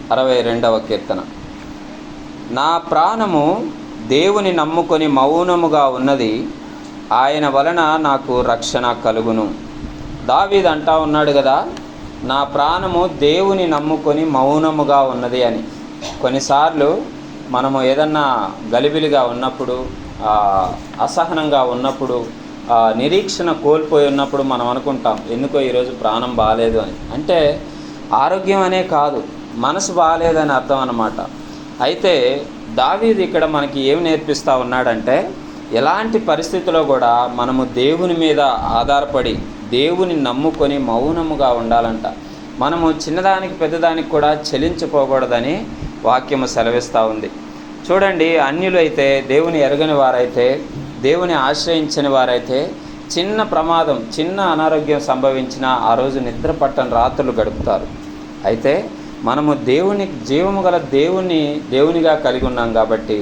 62వ కీర్తన. నా ప్రాణము దేవుని నమ్ముకొని మౌనముగా ఉన్నది, ఆయన వలన నాకు రక్షణ కలుగును. దావీదు అంటా ఉన్నాడు కదా, నా ప్రాణము దేవుని నమ్ముకొని మౌనముగా ఉన్నది అని. కొన్నిసార్లు మనము ఏదన్నా గలిబిలిగా ఉన్నప్పుడు, అసహనంగా ఉన్నప్పుడు, నిరీక్షణ కోల్పోయి ఉన్నప్పుడు మనం అనుకుంటాం, ఎందుకో ఈరోజు ప్రాణం బాగాలేదు అని. అంటే ఆరోగ్యం అనే కాదు, మనసు బాగాలేదని అర్థం అన్నమాట. అయితే దావీదు ఇక్కడ మనకి ఏం నేర్పిస్తూ ఉన్నాడంటే, ఎలాంటి పరిస్థితుల్లో కూడా మనము దేవుని మీద ఆధారపడి దేవుని నమ్ముకొని మౌనముగా ఉండాలంట. మనము చిన్నదానికి పెద్దదానికి కూడా చెలించిపోకూడదని వాక్యము సెలవిస్తూ ఉంది. చూడండి, అన్యులు అయితే, దేవుని ఎరగని వారైతే, దేవుని ఆశ్రయించని వారైతే చిన్న ప్రమాదం, చిన్న అనారోగ్యం సంభవించినా ఆ రోజు నిద్ర పట్టని రాత్రులు గడుపుతారు. అయితే మనము దేవుని, జీవము గల దేవునిగా కలిగి ఉన్నాం కాబట్టి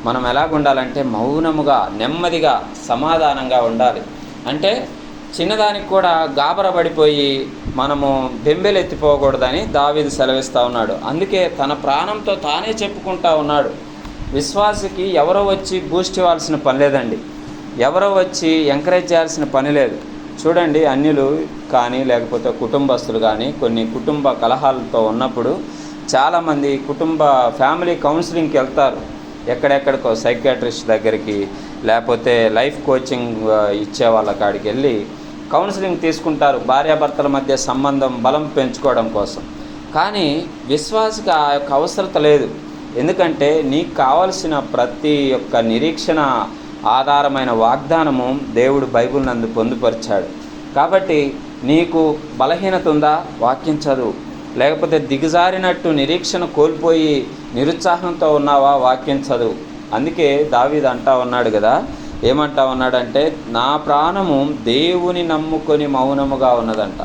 మనం ఎలాగుండాలంటే మౌనముగా, నెమ్మదిగా, సమాధానంగా ఉండాలి. అంటే చిన్నదానికి కూడా గాబరపడిపోయి మనము బెంబెలెత్తిపోకూడదని దావీదు సెలవిస్తూ ఉన్నాడు. అందుకే తన ప్రాణంతో తానే చెప్పుకుంటా ఉన్నాడు. విశ్వాసికి ఎవరో వచ్చి బూస్ట్ ఇవ్వాల్సిన పని లేదండి, ఎవరో వచ్చి ఎంకరేజ్ చేయాల్సిన పని లేదు. చూడండి, అన్యులు కానీ లేకపోతే కుటుంబస్తులు కానీ కొన్ని కుటుంబ కలహాలతో ఉన్నప్పుడు చాలామంది ఫ్యామిలీ కౌన్సిలింగ్కి వెళ్తారు. ఎక్కడెక్కడికో సైకియాట్రిస్ట్ దగ్గరికి, లేకపోతే లైఫ్ కోచింగ్ ఇచ్చే వాళ్ళ కాడికి వెళ్ళి కౌన్సిలింగ్ తీసుకుంటారు, భార్యాభర్తల మధ్య సంబంధం బలం పెంచుకోవడం కోసం. కానీ విశ్వాసికి ఆ యొక్క అవసరత లేదు. ఎందుకంటే నీకు కావలసిన ప్రతి ఒక్క నిరీక్షణ ఆధారమైన వాగ్దానము దేవుడు బైబిల్ నందు పొందుపరిచాడు. కాబట్టి నీకు బలహీనత ఉందా, వాక్యం చదువు. లేకపోతే దిగజారినట్టు నిరీక్షణ కోల్పోయి నిరుత్సాహంతో ఉన్నావా, వాక్యం చదువు. అందుకే దావీదు అంటా ఉన్నాడు కదా, ఏమంటా ఉన్నాడంటే, నా ప్రాణము దేవుని నమ్ముకొని మౌనముగా ఉన్నదంట.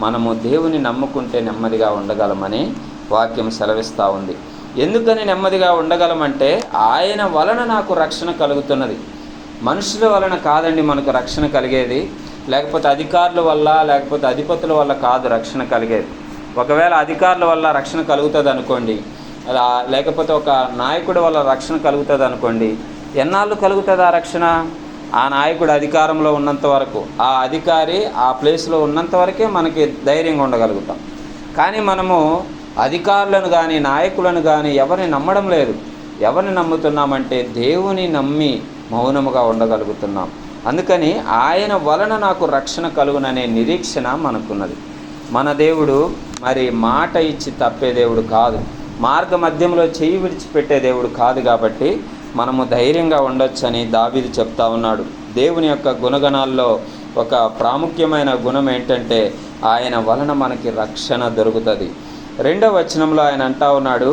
మనము దేవుని నమ్ముకుంటే నెమ్మదిగా ఉండగలమని వాక్యం సెలవిస్తూ ఉంది. ఎందుకని నెమ్మదిగా ఉండగలమంటే, ఆయన వలన నాకు రక్షణ కలుగుతున్నది. మనుషుల వలన కాదండి మనకు రక్షణ కలిగేది, లేకపోతే అధికారుల వల్ల, లేకపోతే అధిపతుల వల్ల కాదు రక్షణ కలిగేది. ఒకవేళ అధికారుల వల్ల రక్షణ కలుగుతుంది అనుకోండి, లేకపోతే ఒక నాయకుడి వల్ల రక్షణ కలుగుతుంది అనుకోండి, ఎన్నాళ్ళు కలుగుతుంది ఆ రక్షణ? ఆ నాయకుడు అధికారంలో ఉన్నంత వరకు, ఆ అధికారి ఆ ప్లేస్లో ఉన్నంత వరకే మనకి ధైర్యంగా ఉండగలుగుతాం. కానీ మనము అధికారులను కానీ నాయకులను కానీ ఎవరిని నమ్మడం లేదు. ఎవరిని నమ్ముతున్నామంటే దేవుని నమ్మి మౌనముగా ఉండగలుగుతున్నాం. అందుకని ఆయన వలన నాకు రక్షణ కలుగుననే నిరీక్షణ మనకున్నది. మన దేవుడు మరి మాట ఇచ్చి తప్పే దేవుడు కాదు, మార్గ మధ్యంలో చేయి విడిచిపెట్టే దేవుడు కాదు. కాబట్టి మనము ధైర్యంగా ఉండొచ్చని దావీదు చెప్తా ఉన్నాడు. దేవుని యొక్క గుణగణాల్లో ఒక ప్రాముఖ్యమైన గుణం ఏంటంటే, ఆయన వలన మనకి రక్షణ దొరుకుతుంది. 2వ వచనంలో ఆయన అంటా ఉన్నాడు,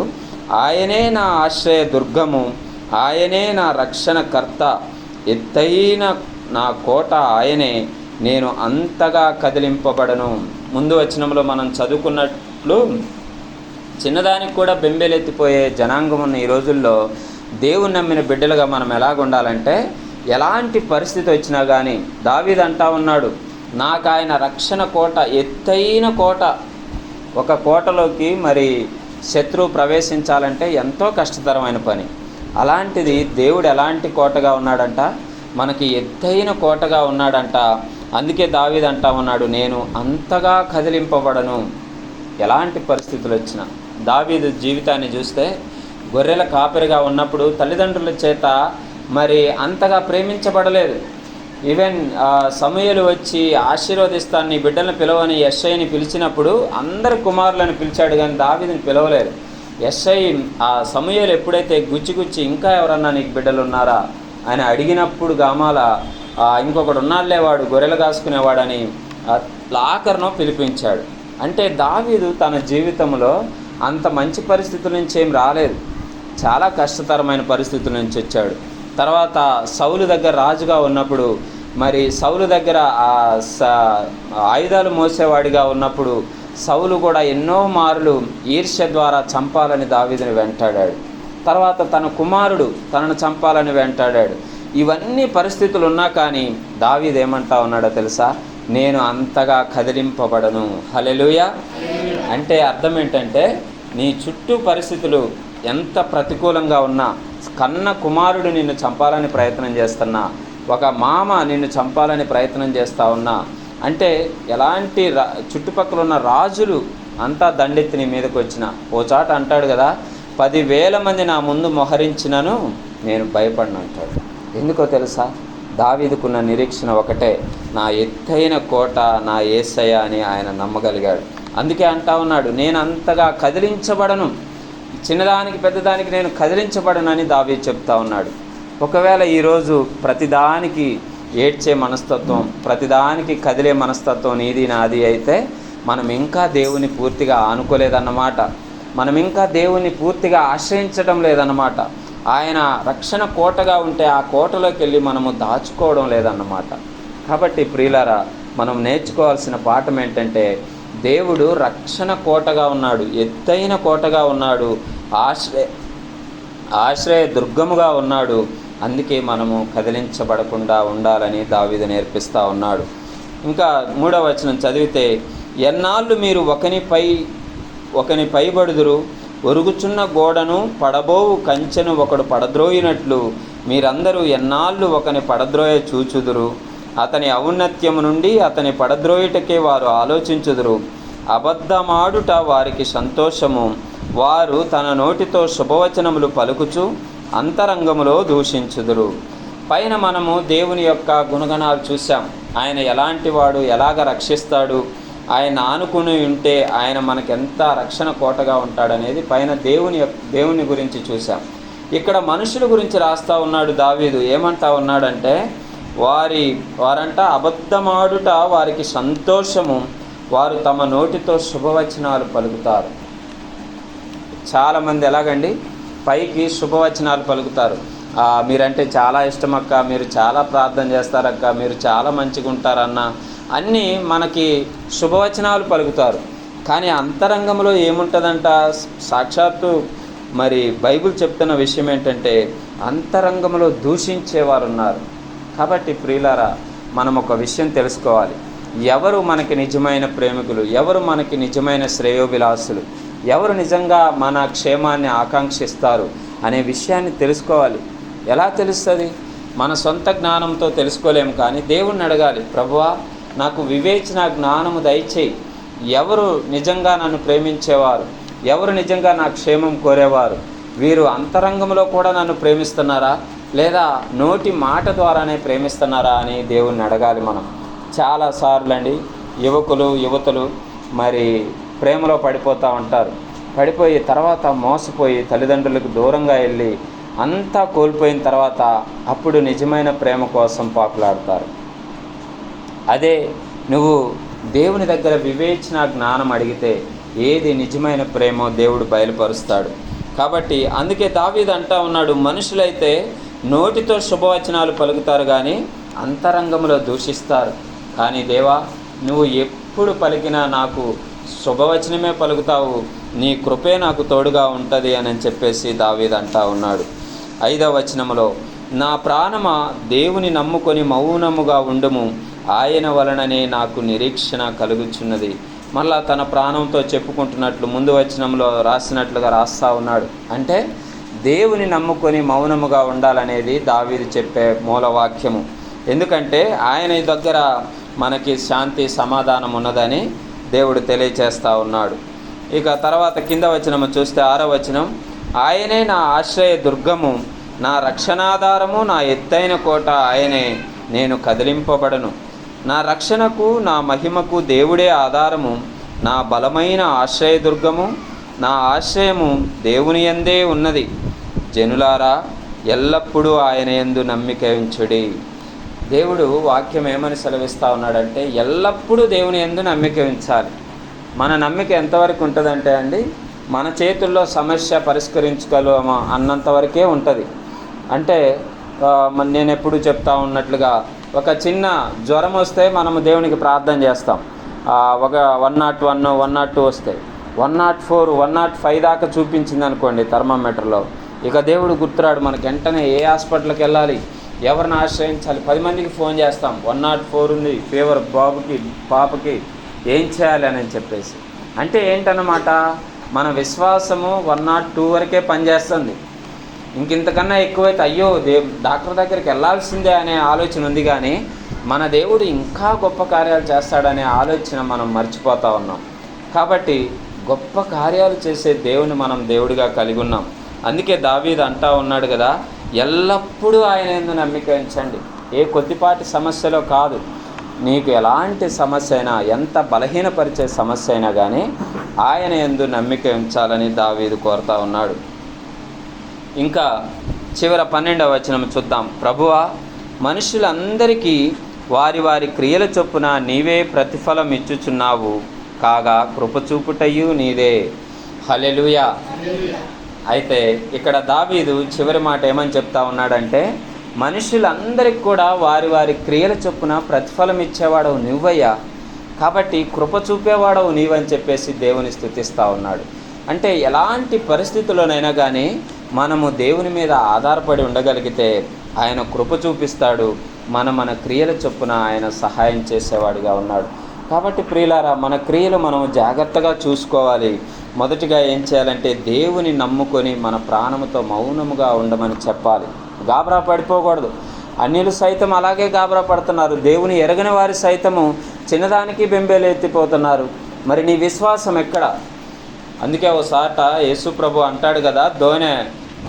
ఆయనే నా ఆశ్రయ దుర్గము, ఆయనే నా రక్షణకర్త, ఎత్తైన నా కోట ఆయనే, నేను అంతగా కదిలింపబడను. ముందు వచనంలో మనం చదువుకున్నట్లు చిన్నదానికి కూడా బెంబేలెత్తిపోయే జనాంగం ఉన్న ఈ రోజుల్లో దేవుని నమ్మిన బిడ్డలుగా మనం ఎలాగుండాలంటే, ఎలాంటి పరిస్థితి వచ్చినా కానీ దావీదు అంటా ఉన్నాడు, నాకు ఆయన రక్షణ కోట, ఎత్తైన కోట. ఒక కోటలోకి మరి శత్రువు ప్రవేశించాలంటే ఎంతో కష్టతరమైన పని. అలాంటిది దేవుడు ఎలాంటి కోటగా ఉన్నాడంట, మనకి ఎత్తైన కోటగా ఉన్నాడంట. అందుకే దావీదు అంటా ఉన్నాడు, నేను అంతగా కదిలింపబడను. ఎలాంటి పరిస్థితులు వచ్చినా. దావీదు జీవితాన్ని చూస్తే గొర్రెల కాపరిగా ఉన్నప్పుడు తల్లిదండ్రుల చేత మరి అంతగా ప్రేమించబడలేదు. ఈవెన్ సమూయేలు వచ్చి ఆశీర్వదిస్తాను, నీ బిడ్డలను పిలవని యెషయిని పిలిచినప్పుడు అందరు కుమారులను పిలిచాడు, కానీ దావీదుని పిలవలేదు. యెషయి ఆ సమూయేలు ఎప్పుడైతే గుచ్చి ఇంకా ఎవరన్నా నీకు బిడ్డలు ఉన్నారా అని అడిగినప్పుడు గామాల ఇంకొకడు ఉన్నాడులే, వాడు గొర్రెలు కాసుకునేవాడని ఆఖరును పిలిపించాడు. అంటే దావీదు తన జీవితంలో అంత మంచి పరిస్థితుల నుంచి ఏం రాలేదు, చాలా కష్టతరమైన పరిస్థితుల నుంచి వచ్చాడు. తర్వాత సౌలు దగ్గర రాజుగా ఉన్నప్పుడు, మరి సౌలు దగ్గర ఆయుధాలు మోసేవాడిగా ఉన్నప్పుడు సౌలు కూడా ఎన్నో మార్లు ఈర్ష్య ద్వారా చంపాలని దావీదుని వెంటాడాడు. తర్వాత తన కుమారుడు తనను చంపాలని వెంటాడాడు. ఇవన్నీ పరిస్థితులు ఉన్నా కానీ దావీదు ఏమంటా ఉన్నాడో తెలుసా, నేను అంతగా కదిలింపబడను. హల్లెలూయా. అంటే అర్థం ఏంటంటే, నీ చుట్టూ పరిస్థితులు ఎంత ప్రతికూలంగా ఉన్నా, కన్న కుమారుడు నిన్ను చంపాలని ప్రయత్నం చేస్తున్నా, ఒక మామ నిన్ను చంపాలని ప్రయత్నం చేస్తూ ఉన్నా, అంటే ఎలాంటి చుట్టుపక్కల ఉన్న రాజులు అంతా దండెత్తి నీ మీదకి వచ్చిన ఓ చాట అంటాడు కదా, 10,000 మంది నా ముందు మొహరించినను నేను భయపడను అంటాడు. ఎందుకో తెలుసా? దావీదుకున్న నిరీక్షణ ఒకటే, నా ఎత్తైన కోట నా యేసయ్య అని ఆయన నమ్మగలిగాడు. అందుకే అంటా ఉన్నాడు, నేను అంతగా కదిలించబడను, చిన్నదానికి పెద్దదానికి నేను కదిలించబడనని దావీదు చెప్తా ఉన్నాడు. ఒకవేళ ఈరోజు ప్రతిదానికి ఏడ్చే మనస్తత్వం, ప్రతిదానికి కదిలే మనస్తత్వం నీది నాది అయితే మనం ఇంకా దేవుని పూర్తిగా ఆనుకోలేదన్నమాట. మనం ఇంకా దేవుని పూర్తిగా ఆశ్రయించడం లేదన్నమాట. ఆయన రక్షణ కోటగా ఉంటే ఆ కోటలోకి వెళ్ళి మనము దాచుకోవడం లేదన్నమాట. కాబట్టి ప్రియులారా, మనం నేర్చుకోవాల్సిన పాఠం ఏంటంటే, దేవుడు రక్షణ కోటగా ఉన్నాడు, ఎత్తైన కోటగా ఉన్నాడు, ఆశ్రయ దుర్గముగా ఉన్నాడు. అందుకే మనము కదిలించబడకుండా ఉండాలని దావీదు నేర్పిస్తూ ఉన్నాడు. ఇంకా 3వ వచనం చదివితే, ఎన్నాళ్ళు మీరు ఒకని పైబడుదురు, ఒరుగుచున్న గోడను పడబోవు కంచెను ఒకడు పడద్రోయినట్లు మీరందరూ ఎన్నాళ్ళు ఒకని పడద్రోయ చూచుదురు. అతని ఔన్నత్యము నుండి అతని పడద్రోయుటకే వారు ఆలోచించుదురు. అబద్ధమాడుట వారికి సంతోషము, వారు తన నోటితో శుభవచనములు పలుకుచు అంతరంగములో దూషించుదురు. పైన మనము దేవుని యొక్క గుణగణాలు చూసాం. ఆయన ఎలాంటి వాడు, ఎలాగ రక్షిస్తాడు, ఆయన ఆనుకుని ఉంటే ఆయన మనకెంత రక్షణ కోటగా ఉంటాడనేది పైన దేవుని గురించి చూసాం. ఇక్కడ మనుషుల గురించి రాస్తూ ఉన్నాడు దావీదు. ఏమంటా ఉన్నాడంటే, వారంట అబద్ధమాడుట వారికి సంతోషము, వారు తమ నోటితో శుభవచనాలు పలుకుతారు. చాలామంది ఎలాగండి, పైకి శుభవచనాలు పలుకుతారు. మీరంటే చాలా ఇష్టం అక్క, మీరు చాలా ప్రార్థన చేస్తారక్క, మీరు చాలా మంచిగా ఉంటారన్న, అన్నీ మనకి శుభవచనాలు పలుకుతారు. కానీ అంతరంగంలో ఏముంటుందంట? సాక్షాత్తు మరి బైబిల్ చెప్తున్న విషయం ఏంటంటే, అంతరంగంలో దూషించేవారు ఉన్నారు. కాబట్టి ప్రియులారా, మనం ఒక విషయం తెలుసుకోవాలి. ఎవరు మనకి నిజమైన ప్రేమికులు, ఎవరు మనకి నిజమైన శ్రేయోభిలాసులు, ఎవరు నిజంగా మన క్షేమాన్ని ఆకాంక్షిస్తారు అనే విషయాన్ని తెలుసుకోవాలి. ఎలా తెలుస్తుంది? మన సొంత జ్ఞానంతో తెలుసుకోలేము, కానీ దేవుణ్ణి అడగాలి. ప్రభువా, నాకు వివేచన జ్ఞానము దయచేయి. ఎవరు నిజంగా నన్ను ప్రేమించేవారు, ఎవరు నిజంగా నా క్షేమం కోరేవారు, వీరు అంతరంగంలో కూడా నన్ను ప్రేమిస్తున్నారా, లేదా నోటి మాట ద్వారానే ప్రేమిస్తున్నారా అని దేవుణ్ణి అడగాలి మనం. చాలాసార్లు అండి యువతులు మరి ప్రేమలో పడిపోతూ ఉంటారు. పడిపోయి తర్వాత మోసపోయి తల్లిదండ్రులకు దూరంగా వెళ్ళి అంతా కోల్పోయిన తర్వాత అప్పుడు నిజమైన ప్రేమ కోసం పాకులాడతారు. అదే నువ్వు దేవుని దగ్గర వివేచన జ్ఞానం అడిగితే ఏది నిజమైన ప్రేమో దేవుడు బయలుపరుస్తాడు. కాబట్టి అందుకే దావీదు అంటా ఉన్నాడు, మనుషులైతే నోటితో శుభవచనాలు పలుకుతారు కానీ అంతరంగంలో దూషిస్తారు. కానీ దేవా, నువ్వు ఎప్పుడు పలికినా నాకు శుభవచనమే పలుకుతావు, నీ కృపే నాకు తోడుగా ఉంటుంది అని చెప్పేసి దావీదు అంటా ఉన్నాడు. 5వ వచనములో, నా ప్రాణమా దేవుని నమ్ముకొని మౌనముగా ఉండుము, ఆయన వలననే నాకు నిరీక్షణ కలుగుచున్నది. మళ్ళా తన ప్రాణంతో చెప్పుకుంటున్నట్లు ముందు వచనంలో రాసినట్లుగా రాస్తా ఉన్నాడు. అంటే దేవుని నమ్ముకొని మౌనముగా ఉండాలనేది దావీదు చెప్పే మూలవాక్యము. ఎందుకంటే ఆయన దగ్గర మనకి శాంతి సమాధానం ఉన్నదని దేవుడు తెలియచేస్తూ ఉన్నాడు. ఇక తర్వాత కింద వచనము చూస్తే 6వ వచనం, ఆయనే నా ఆశ్రయ దుర్గము, నా రక్షణాధారము, నా ఎత్తైన కోట ఆయనే, నేను కదిలింపబడను. నా రక్షణకు నా మహిమకు దేవుడే ఆధారము, నా బలమైన ఆశ్రయదుర్గము, నా ఆశ్రయము దేవుని యందే ఉన్నది. జనులారా, ఎల్లప్పుడూ ఆయన యందు నమ్మిక ఉంచుడి. దేవుడు వాక్యం ఏమని సెలవిస్తూ ఉన్నాడంటే, ఎల్లప్పుడూ దేవుని యందు నమ్మిక ఉంచాలి. మన నమ్మిక ఎంతవరకు ఉంటుందంటే అండి, మన చేతుల్లో సమస్య పరిష్కరించుకోలేమా అన్నంతవరకే ఉంటుంది. అంటే నేను ఎప్పుడు చెప్తా ఉన్నట్లుగా, ఒక చిన్న జ్వరం వస్తే మనము దేవునికి ప్రార్థన చేస్తాం. ఒక 101, 102 వస్తే 104, 105 దాకా చూపించింది అనుకోండి థర్మామీటర్లో, ఇక దేవుడు గుర్తురాడు. మనకి వెంటనే ఏ హాస్పిటల్కి వెళ్ళాలి, ఎవరిని ఆశ్రయించాలి, 10 మందికి ఫోన్ చేస్తాం, 104 ఉంది, ఫీవర్ బాబుకి పాపకి, ఏం చేయాలి అని చెప్పేసి. అంటే ఏంటన్నమాట, మన విశ్వాసము 102 వరకే పనిచేస్తుంది. ఇంకింతకన్నా ఎక్కువైతే అయ్యో డాక్టర్ దగ్గరికి వెళ్ళాల్సిందే అనే ఆలోచన ఉంది, కానీ మన దేవుడు ఇంకా గొప్ప కార్యాలు చేస్తాడనే ఆలోచన మనం మర్చిపోతూ ఉన్నాం. కాబట్టి గొప్ప కార్యాలు చేసే దేవుని మనం దేవుడిగా కలిగి ఉన్నాం. అందుకే దావీదు అంటా ఉన్నాడు కదా, ఎల్లప్పుడూ ఆయన యందు నమ్మిక ఉంచండి. ఏ కొద్దిపాటి సమస్యలో కాదు, నీకు ఎలాంటి సమస్య అయినా, ఎంత బలహీనపరిచే సమస్య అయినా కానీ ఆయన యందు నమ్మిక ఉంచాలని దావీదు కోరుతా ఉన్నాడు. ఇంకా చివర 12వ వచనం చూద్దాం. ప్రభువా, మనుషులందరికీ వారి వారి క్రియల చొప్పున నీవే ప్రతిఫలం ఇచ్చుచున్నావు కాగా కృపచూపుటయు నీదే. హల్లెలూయా. అయితే ఇక్కడ దావీదు చివరి మాట ఏమని చెప్తా ఉన్నాడంటే, మనుషులందరికీ కూడా వారి వారి క్రియల చొప్పున ప్రతిఫలం ఇచ్చేవాడవు నువ్వయ్యా, కాబట్టి కృప చూపేవాడవు నీవని చెప్పేసి దేవుని స్తుతిస్తూ ఉన్నాడు. అంటే ఎలాంటి పరిస్థితుల్లోనైనా కానీ మనము దేవుని మీద ఆధారపడి ఉండగలిగితే ఆయన కృప చూపిస్తాడు. మన క్రియల చొప్పున ఆయన సహాయం చేసేవాడిగా ఉన్నాడు. కాబట్టి ప్రియులారా, మన క్రియలు మనం జాగ్రత్తగా చూసుకోవాలి. మొదటిగా ఏం చేయాలంటే దేవుని నమ్ముకొని మన ప్రాణముతో మౌనముగా ఉండమని చెప్పాలి. గాబరా పడిపోకూడదు. అన్యులు సైతం అలాగే గాబరా పడుతున్నారు. దేవుని ఎరగని వారి సైతము చిన్నదానికి బెంబేలు ఎత్తిపోతున్నారు. మరి నీ విశ్వాసం ఎక్కడ? అందుకే ఓసాట యేసు ప్రభు అంటాడు కదా, దోణె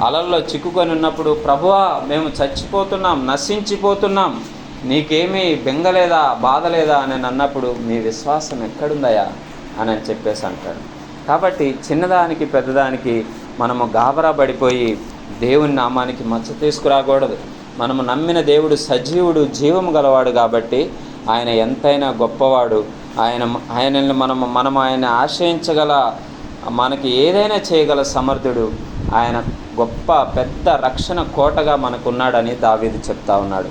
అలల్లో చిక్కుకొని ఉన్నప్పుడు, ప్రభువా మేము చచ్చిపోతున్నాం, నశించిపోతున్నాం, నీకేమీ బెంగలేదా, బాధ లేదా అని అన్నప్పుడు మీ విశ్వాసం ఎక్కడుందయా అని చెప్పేసి అంటాడు. కాబట్టి చిన్నదానికి పెద్దదానికి మనము గాబరా పడిపోయి దేవుని నామానికి మచ్చ తీసుకురాకూడదు. మనము నమ్మిన దేవుడు సజీవుడు, జీవము గలవాడు కాబట్టి ఆయన ఎంతైనా గొప్పవాడు. ఆయనని మనం ఆయన ఆశ్రయించగల, మనకి ఏదైనా చేయగల సమర్థుడు. ఆయన గొప్ప పెద్ద రక్షణ కోటగా మనకున్నాడని దావీదు చెప్తా ఉన్నాడు.